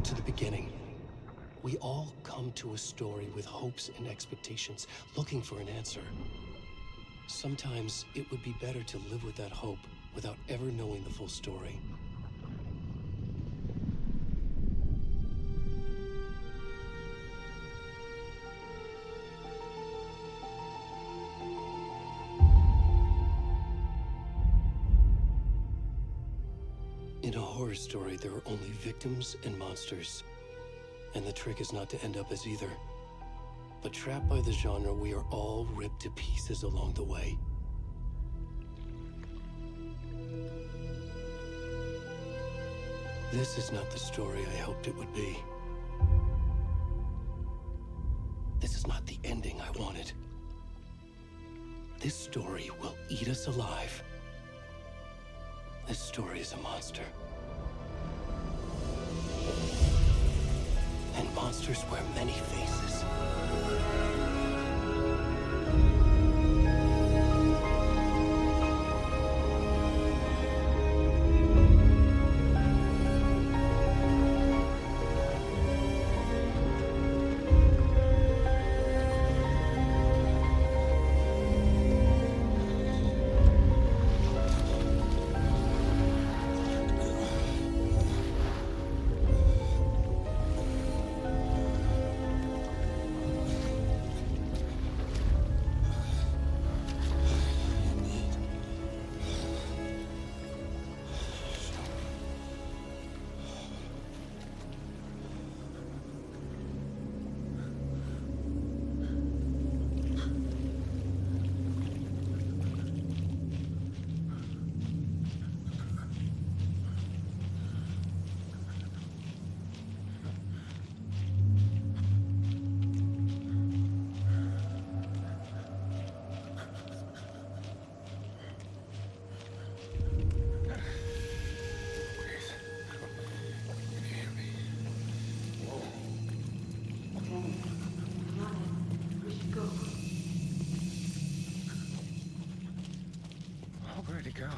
to the beginning. We all come to a story with hopes and expectations, looking for an answer. Sometimes it would be better to live with that hope without ever knowing the full story. In a horror story, there are only victims and monsters. And the trick is not to end up as either. But trapped by the genre, we are all ripped to pieces along the way. This is not the story I hoped it would be. This is not the ending I wanted. This story will eat us alive. This story is a monster. And monsters wear many faces. Where'd he go?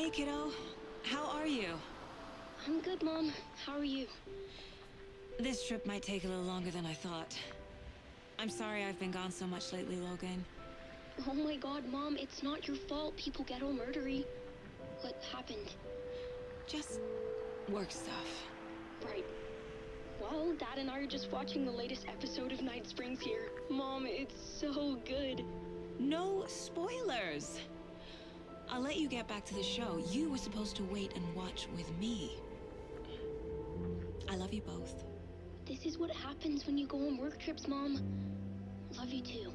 Hi, kiddo. How are you? I'm good, Mom. How are you? This trip might take a little longer than I thought. I'm sorry I've been gone so much lately, Logan. Oh my god, Mom, it's not your fault people get all murdery. What happened? Just work stuff. Right. Well, Dad and I are just watching the latest episode of Night Springs here. Mom, it's so good. No spoilers! I'll let you get back to the show. You were supposed to wait and watch with me. I love you both. This is what happens when you go on work trips, Mom. Love you too.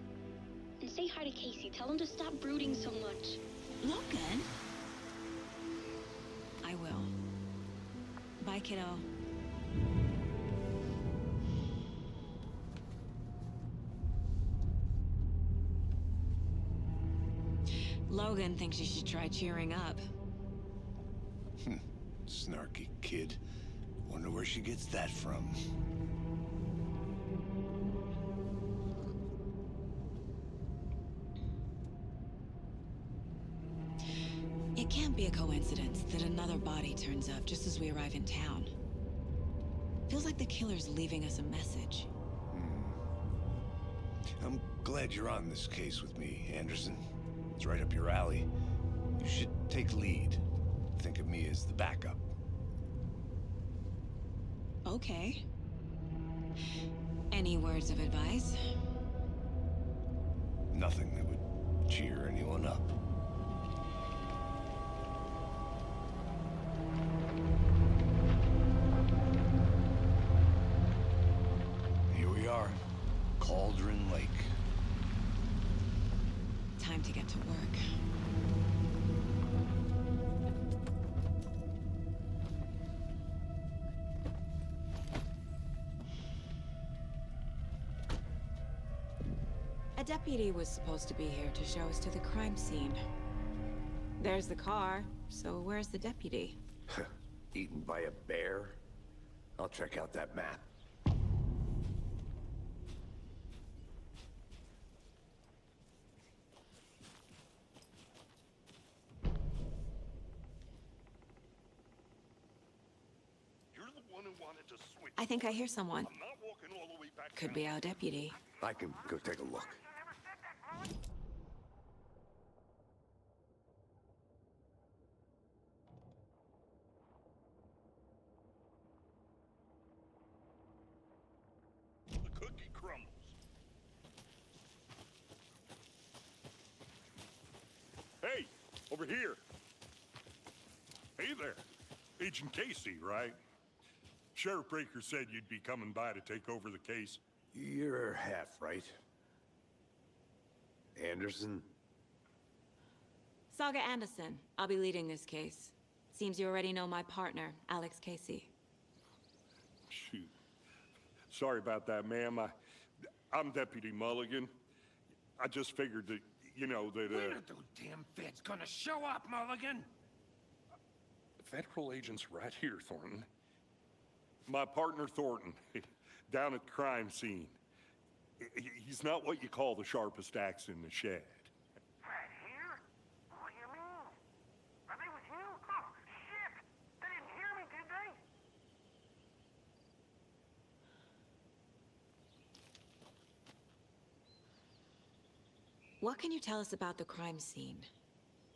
And say hi to Casey. Tell him to stop brooding so much. Logan? I will. Bye, kiddo. Logan thinks you should try cheering up. Snarky kid. Wonder where she gets that from. It can't be a coincidence that another body turns up just as we arrive in town. Feels like the killer's leaving us a message. I'm glad you're on this case with me, Anderson. It's right up your alley. You should take lead. Think of me as the backup. Okay. Any words of advice? Nothing that would cheer anyone up. Here we are. Cauldron Lake. Time to get to work. A deputy was supposed to be here to show us to the crime scene. There's the car, so where's the deputy? Eaten by a bear? I'll check out that map. You're the one who wanted to switch. I think I hear someone. I'm not walking all the way back Could down. be our deputy. I can go take a look. The cookie crumbles. Hey, over here. Hey there. Agent Casey, right? Sheriff Breaker said you'd be coming by to take over the case. You're half right. Anderson? Saga Anderson. I'll be leading this case. Seems you already know my partner, Alex Casey. Shoot. Sorry about that, ma'am. I'm Deputy Mulligan. I just figured that, you know, that, When are those damn feds gonna show up, Mulligan? Federal agent's right here, Thornton. My partner, Thornton, down at the crime scene. He's not what you call the sharpest axe in the shed. Right here? What do you mean? Are they with you? Oh, shit! They didn't hear me, did they? What can you tell us about the crime scene?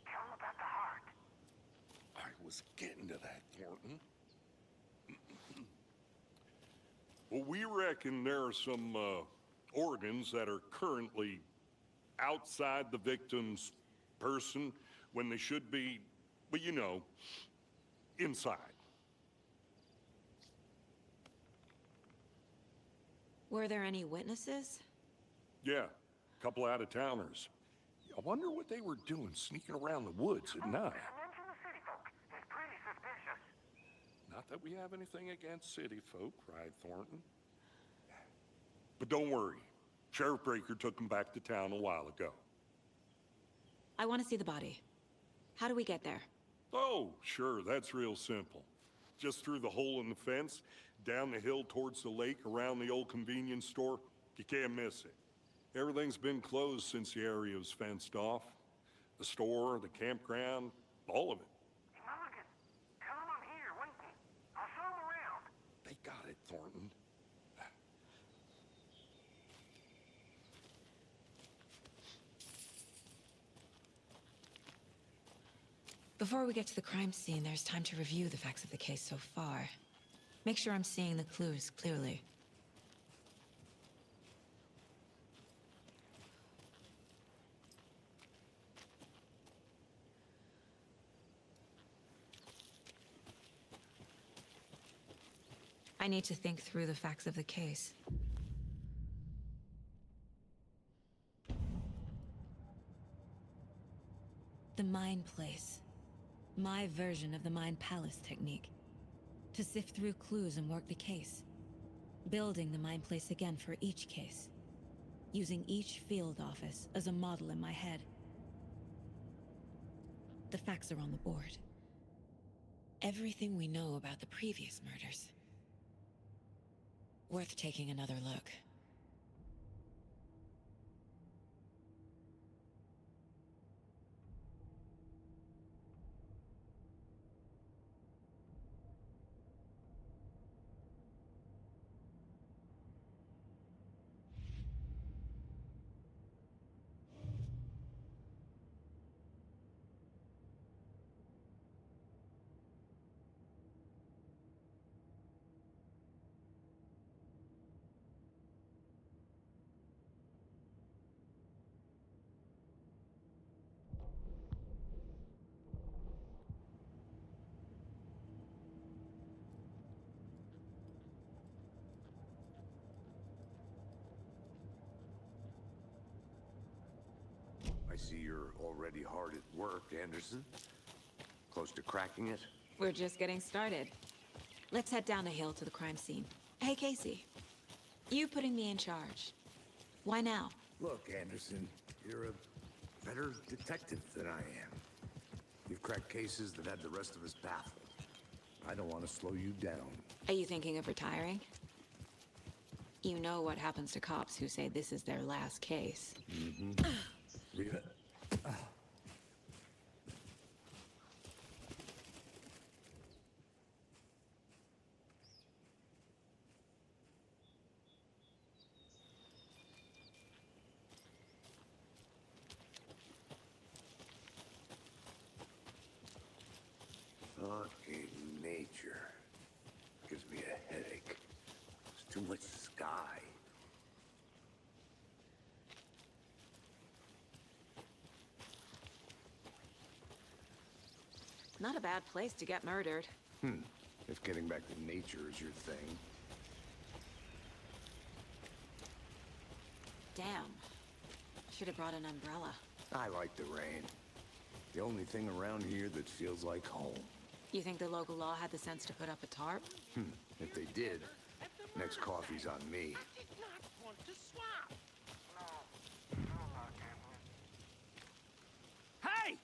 Tell them about the heart. I was getting to that, Thornton. Well, we reckon there are some organs that are currently outside the victim's person when they should be, well, you know, inside. Were there any witnesses? Yeah, a couple out-of-towners. I wonder what they were doing sneaking around the woods at night. Mention the city folk. It's pretty suspicious. Not that we have anything against city folk, cried Thornton. But don't worry. Sheriff Breaker took them back to town a while ago. I want to see the body. How do we get there? Oh, sure, that's real simple. Just through the hole in the fence, down the hill towards the lake, around the old convenience store. You can't miss it. Everything's been closed since the area was fenced off. The store, the campground, all of it. Before we get to the crime scene, there's time to review the facts of the case so far. Make sure I'm seeing the clues clearly. I need to think through the facts of the case. The Mind Place. My version of the Mind Palace technique. To sift through clues and work the case. Building the Mind Place again for each case. Using each field office as a model in my head. The facts are on the board. Everything we know about the previous murders. Worth taking another look. I see you're already hard at work, Anderson. Close to cracking it? We're just getting started. Let's head down a hill to the crime scene. Hey, Casey. You putting me in charge. Why now? Look, Anderson, you're a better detective than I am. You've cracked cases that had the rest of us baffled. I don't want to slow you down. Are you thinking of retiring? You know what happens to cops who say this is their last case. Fucking nature. Gives me a headache. There's too much sky. Not a bad place to get murdered. If getting back to nature is your thing. Damn. Should have brought an umbrella. I like the rain. The only thing around here that feels like home. You think the local law had the sense to put up a tarp? If they did, next coffee's on me. I did not want to swap. No, not gambling. Hey!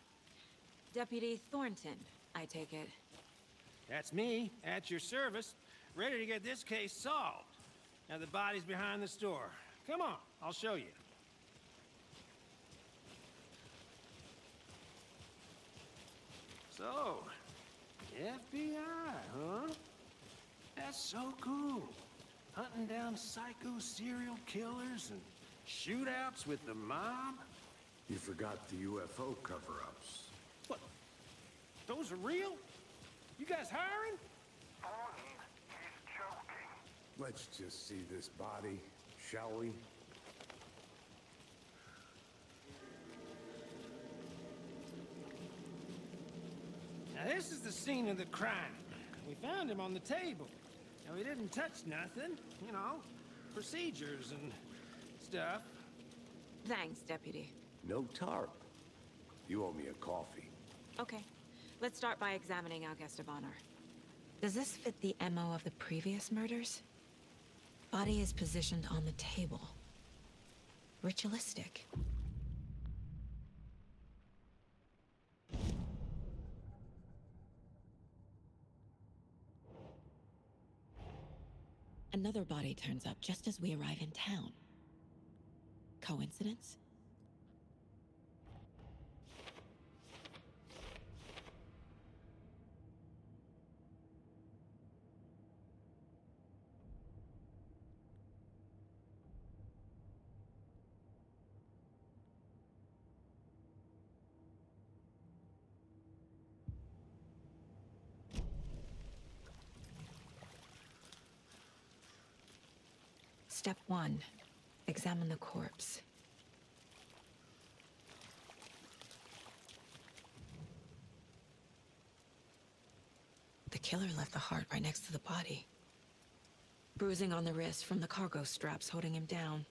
Deputy Thornton, I take it. That's me, at your service, ready to get this case solved. Now the body's behind the store. Come on, I'll show you. So, FBI, huh? That's so cool. Hunting down psycho serial killers and shootouts with the mob. You forgot the UFO cover-ups. What? Those are real? You guys hiring? He's joking. Let's just see this body, shall we? Now this is the scene of the crime. We found him on the table. Now he didn't touch nothing, you know, procedures and stuff. Thanks, Deputy. No tarp. You owe me a coffee. Okay. Let's start by examining our guest of honor. Does this fit the MO of the previous murders? Body is positioned on the table. Ritualistic. Another body turns up just as we arrive in town. Coincidence? Step 1. Examine the corpse. The killer left the heart right next to the body. Bruising on the wrist from the cargo straps holding him down.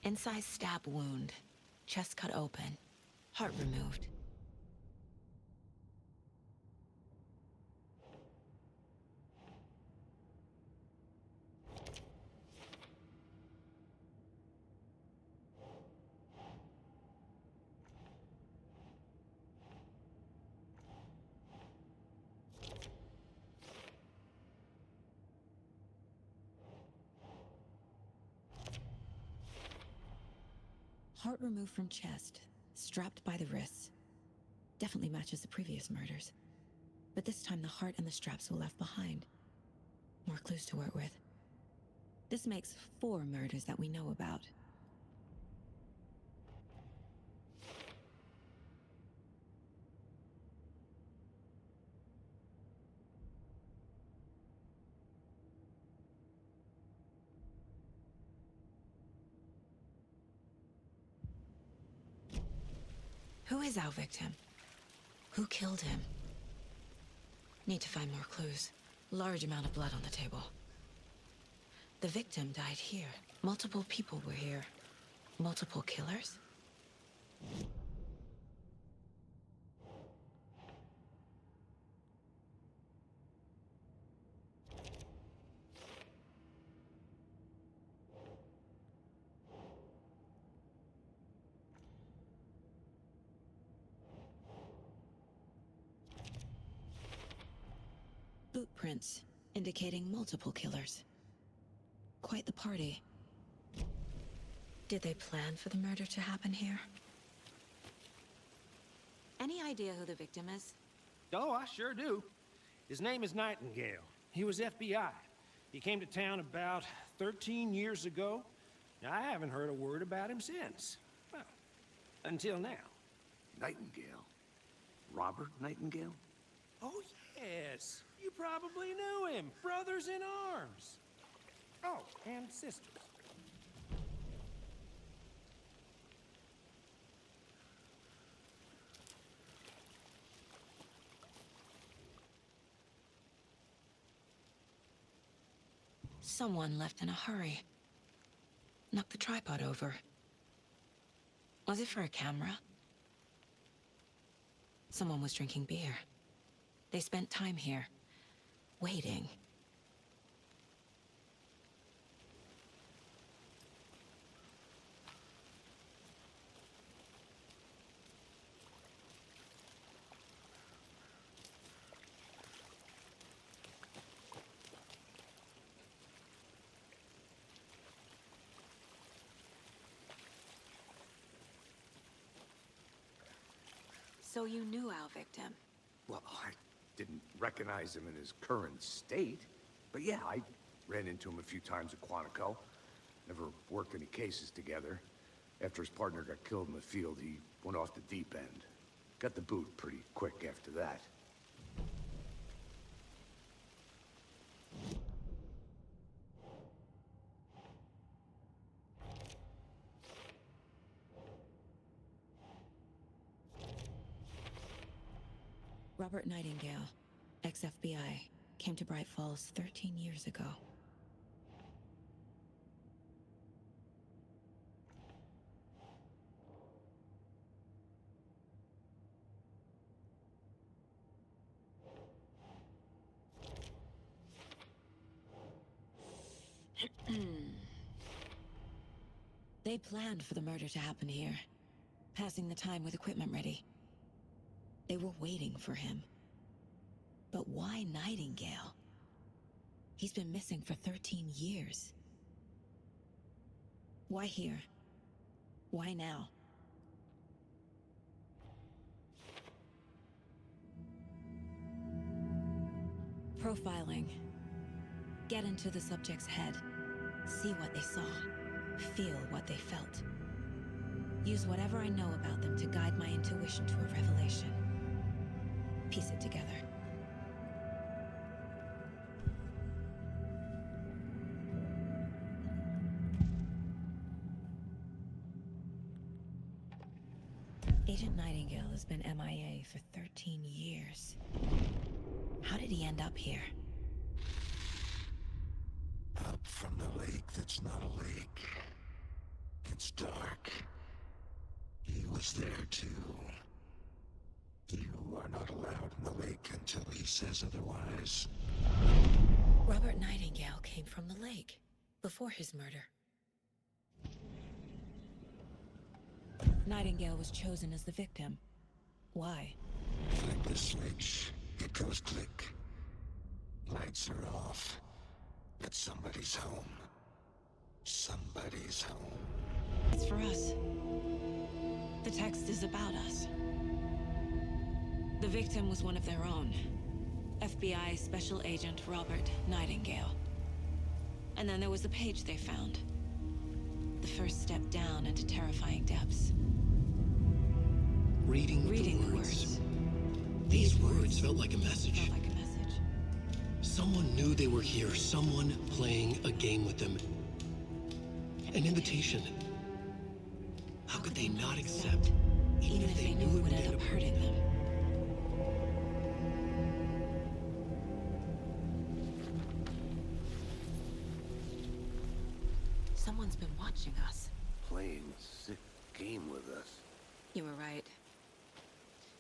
Incised stab wound. Chest cut open. Heart removed. Heart removed from chest, strapped by the wrists. Definitely matches the previous murders. But this time the heart and the straps were left behind. More clues to work with. This makes 4 murders that we know about. Who is our victim? Who killed him? Need to find more clues. Large amount of blood on the table. The victim died here. Multiple people were here. Multiple killers? Boot prints, indicating multiple killers. Quite the party. Did they plan for the murder to happen here? Any idea who the victim is? Oh, I sure do. His name is Nightingale. He was FBI. He came to town about 13 years ago. Now, I haven't heard a word about him since. Well, until now. Nightingale? Robert Nightingale? Oh, yes. You probably knew him. Brothers in arms. Oh, and sisters. Someone left in a hurry. Knocked the tripod over. Was it for a camera? Someone was drinking beer. They spent time here, waiting. So you knew our victim? Well, I didn't recognize him in his current state. But yeah, I ran into him a few times at Quantico. Never worked any cases together. After his partner got killed in the field, he went off the deep end. Got the boot pretty quick after that. Robert Nightingale, ex-FBI, came to Bright Falls 13 years ago. They planned for the murder to happen here, passing the time with equipment ready. They were waiting for him. But why Nightingale? He's been missing for 13 years. Why here? Why now? Profiling. Get into the subject's head. See what they saw. Feel what they felt. Use whatever I know about them to guide my intuition to a revelation. Piece it together. Agent Nightingale has been MIA for 13 years. How did he end up here? Up from the lake that's not a lake. It's dark. He was there too. You are not allowed in the lake until he says otherwise. Robert Nightingale came from the lake, before his murder. Nightingale was chosen as the victim. Why? Flick the switch. It goes click. Lights are off. But somebody's home. Somebody's home. It's for us. The text is about us. The victim was one of their own. FBI Special Agent Robert Nightingale. And then there was the page they found. The first step down into terrifying depths. Reading the words. These words felt like a message. Felt like a message. Someone knew they were here, someone playing a game with them. An invitation. How could they not accept, Even if they knew it would end up hurting them. Someone's been watching us. Playing a sick game with us. You were right.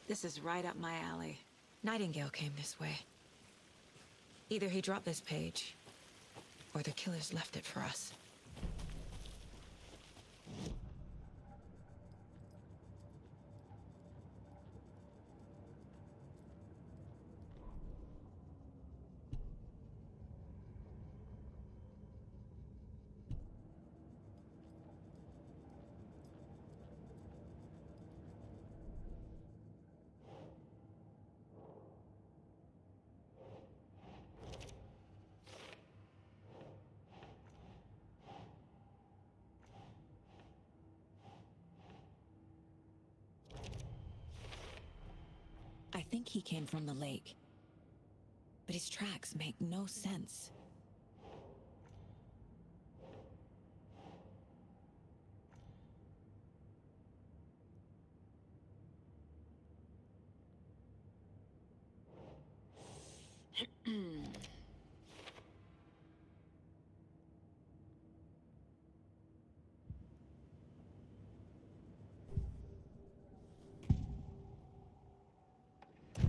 This is right up my alley. Nightingale came this way. Either he dropped this page, or the killers left it for us. I think he came from the lake. But his tracks make no sense.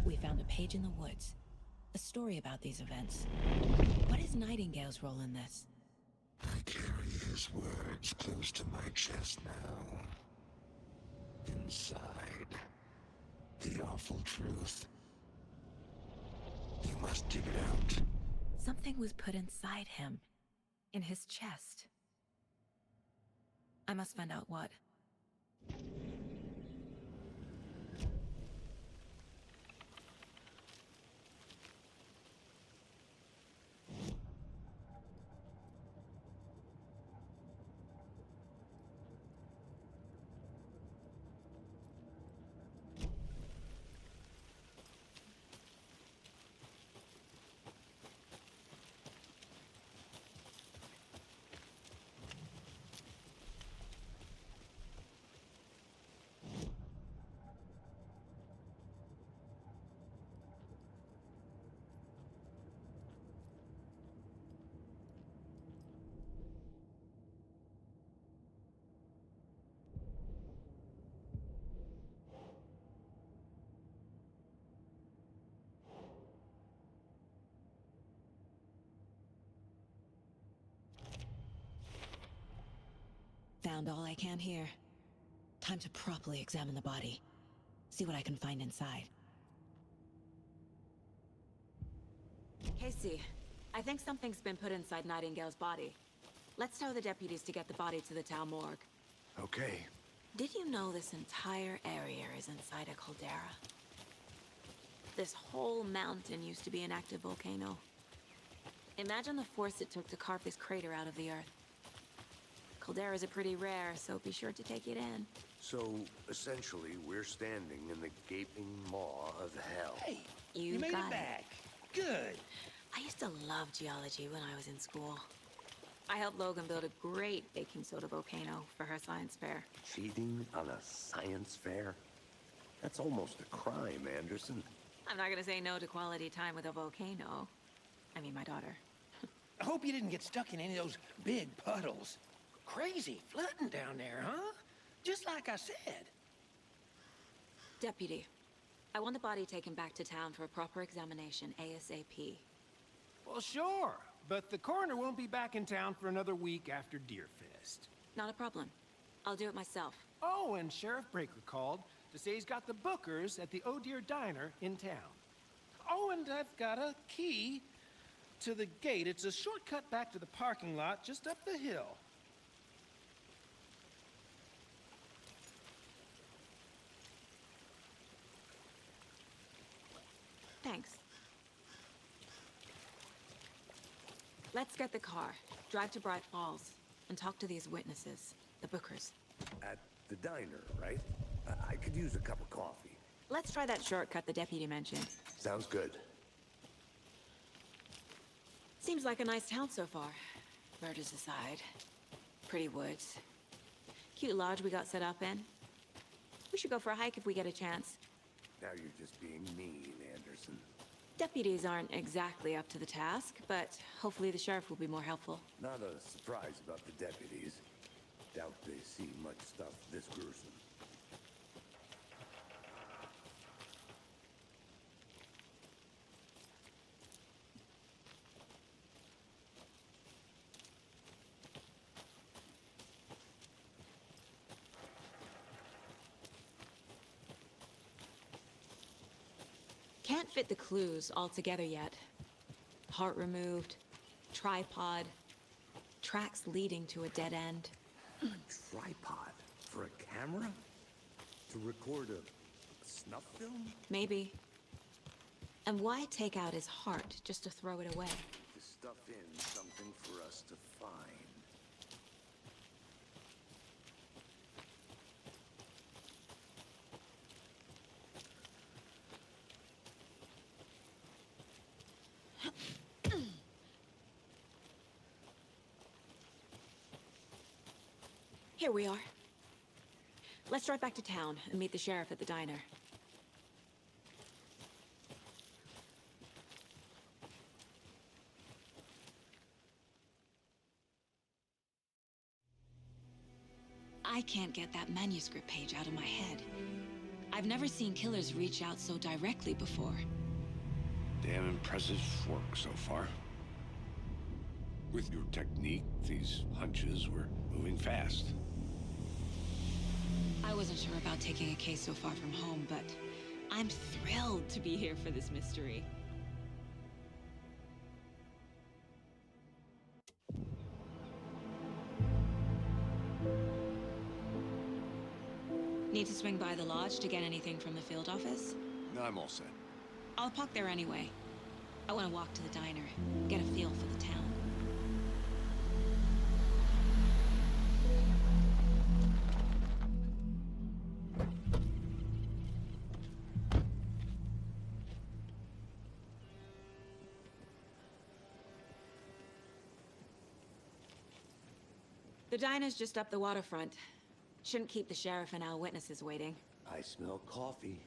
We found a page in the woods. A story about these events. What is Nightingale's role in this? I carry his words close to my chest now. Inside, the awful truth. You must dig it out. Something was put inside him. In his chest. I must find out what. Found all I can here. Time to properly examine the body. See what I can find inside. Casey, I think something's been put inside Nightingale's body. Let's tell the deputies to get the body to the town morgue. Okay. Did you know this entire area is inside a caldera? This whole mountain used to be an active volcano. Imagine the force it took to carve this crater out of the earth. Calderas are pretty rare, so be sure to take it in. So, essentially, we're standing in the gaping maw of hell. Hey, You made got it back. Good. I used to love geology when I was in school. I helped Logan build a great baking soda volcano for her science fair. Cheating on a science fair? That's almost a crime, Anderson. I'm not gonna say no to quality time with a volcano. I mean, my daughter. I hope you didn't get stuck in any of those big puddles. Crazy flooding down there, huh? Just like I said. Deputy, I want the body taken back to town for a proper examination, ASAP. Well, sure, but the coroner won't be back in town for another week after Deerfest. Not a problem. I'll do it myself. Oh, and Sheriff Breaker called to say he's got the bookers at the Oh Dear Diner in town. Oh, and I've got a key to the gate. It's a shortcut back to the parking lot just up the hill. Thanks. Let's get the car, drive to Bright Falls, and talk to these witnesses, the bookers. At the diner, right? I could use a cup of coffee. Let's try that shortcut the deputy mentioned. Sounds good. Seems like a nice town so far. Murders aside. Pretty woods. Cute lodge we got set up in. We should go for a hike if we get a chance. Now you're just being mean, Anderson. Deputies aren't exactly up to the task, but hopefully the sheriff will be more helpful. Not a surprise about the deputies. Doubt they see much stuff this gruesome. Can't fit the clues all together yet. Heart removed, tripod, tracks leading to a dead end. A tripod? For a camera? To record a snuff film? Maybe. And why take out his heart just to throw it away? To stuff in something for us to find. Here we are. Let's drive back to town and meet the sheriff at the diner. I can't get that manuscript page out of my head. I've never seen killers reach out so directly before. Damn impressive work so far. With your technique, these hunches were moving fast. I wasn't sure about taking a case so far from home, but I'm thrilled to be here for this mystery. Need to swing by the lodge to get anything from the field office? No, I'm all set. I'll park there anyway. I want to walk to the diner, get a feel for the town. The diner's just up the waterfront. Shouldn't keep the sheriff and our witnesses waiting. I smell coffee.